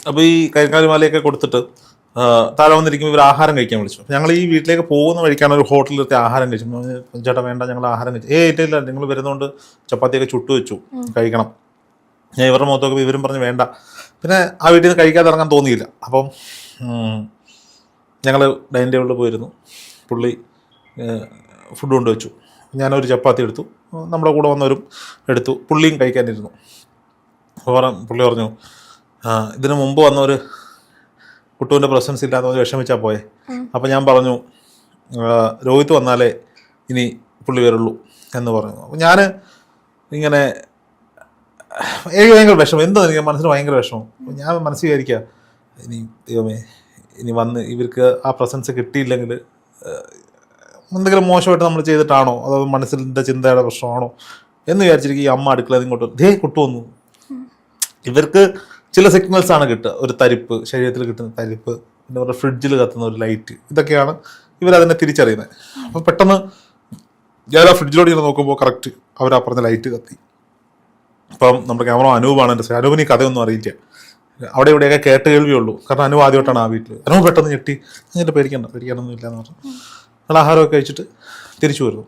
അപ്പോൾ ഈ കരിങ്കാലിമാലയൊക്കെ കൊടുത്തിട്ട് താഴെ വന്നിരിക്കുമ്പോൾ ഇവർ ആഹാരം കഴിക്കാൻ വിളിച്ചു. ഞങ്ങൾ ഈ വീട്ടിലേക്ക് പോകുന്ന വഴിക്കാണ് ഒരു ഹോട്ടലിൽ എത്തി ആഹാരം കഴിച്ചു. ചേട്ടാ വേണ്ട, ഞങ്ങൾ ആഹാരം കഴിച്ചു. ഇല്ല, നിങ്ങൾ വരുന്നതുകൊണ്ട് ചപ്പാത്തിയൊക്കെ ചുട്ടു വെച്ചു, കഴിക്കണം. ഞാൻ ഇവരുടെ മുഖത്തൊക്കെ ഇവരും പറഞ്ഞ് വേണ്ട. പിന്നെ ആ വീട്ടിൽ നിന്ന് കഴിക്കാതെ ഇറങ്ങാൻ തോന്നിയില്ല. അപ്പം ഞങ്ങൾ ഡൈനിങ് ടേബിളിൽ പോയിരുന്നു. പുള്ളി ഫുഡ് കൊണ്ടുവച്ചു. ഞാനൊരു ചപ്പാത്തി എടുത്തു, നമ്മുടെ കൂടെ വന്നവരും എടുത്തു. പുള്ളിയും കഴിക്കാനിരുന്നു. അപ്പോൾ പുള്ളി പറഞ്ഞു, ഇതിനു മുമ്പ് വന്നവർ കുട്ടുവിൻ്റെ പ്രസൻസ് ഇല്ലാതെ വിഷമിച്ചാൽ പോയെ. അപ്പം ഞാൻ പറഞ്ഞു, രോഹിത് വന്നാലേ ഇനി പുള്ളി വരുള്ളൂ എന്ന് പറഞ്ഞു. അപ്പം ഞാൻ ഇങ്ങനെ എനിക്ക് ഭയങ്കര വിഷമം, എന്തോ എനിക്ക് മനസ്സിന് ഭയങ്കര വിഷമം. ഞാൻ മനസ്സിൽ വിചാരിക്കുക, ഇനി ദൈവമേ, ഇനി വന്ന് ഇവർക്ക് ആ പ്രസൻസ് കിട്ടിയില്ലെങ്കിൽ എന്തെങ്കിലും മോശമായിട്ട് നമ്മൾ ചെയ്തിട്ടാണോ, അതോ മനസ്സിൻ്റെ ചിന്തയുടെ പ്രശ്നമാണോ എന്ന് വിചാരിച്ചിരിക്കും. ഈ അമ്മ അടുക്കളയിൽ ഇങ്ങോട്ട് കുട്ടു വന്നു. ഇവർക്ക് ചില സിഗ്നൽസ് ആണ് കിട്ടുക, ഒരു തരിപ്പ്, ശരീരത്തിൽ കിട്ടുന്ന തരിപ്പ്, പിന്നെ അവരുടെ ഫ്രിഡ്ജിൽ കത്തുന്ന ഒരു ലൈറ്റ്, ഇതൊക്കെയാണ് ഇവരതിനെ തിരിച്ചറിയുന്നത്. അപ്പം പെട്ടെന്ന് ഞാൻ ആ ഫ്രിഡ്ജിലോട് ഇങ്ങനെ നോക്കുമ്പോൾ കറക്റ്റ് അവർ ആ പറഞ്ഞ ലൈറ്റ് കത്തി. അപ്പം നമ്മുടെ ക്യാമറ അനൂപാണ് എൻ്റെ. അനൂപിന് ഈ കഥയൊന്നും അറിയില്ല, അവിടെ ഇവിടെയൊക്കെ കേട്ട് കേൾവിയുള്ളൂ. കാരണം അനൂപ് ആദ്യമായിട്ടാണ് ആ വീട്ടിൽ. അനൂപ് പെട്ടെന്ന് ഞെട്ടി, അങ്ങനെ പേടിക്കാനൊന്നും ഇല്ല എന്ന് പറഞ്ഞു. ഞങ്ങൾ ആഹാരമൊക്കെ കഴിച്ചിട്ട് തിരിച്ചു വരുന്നു.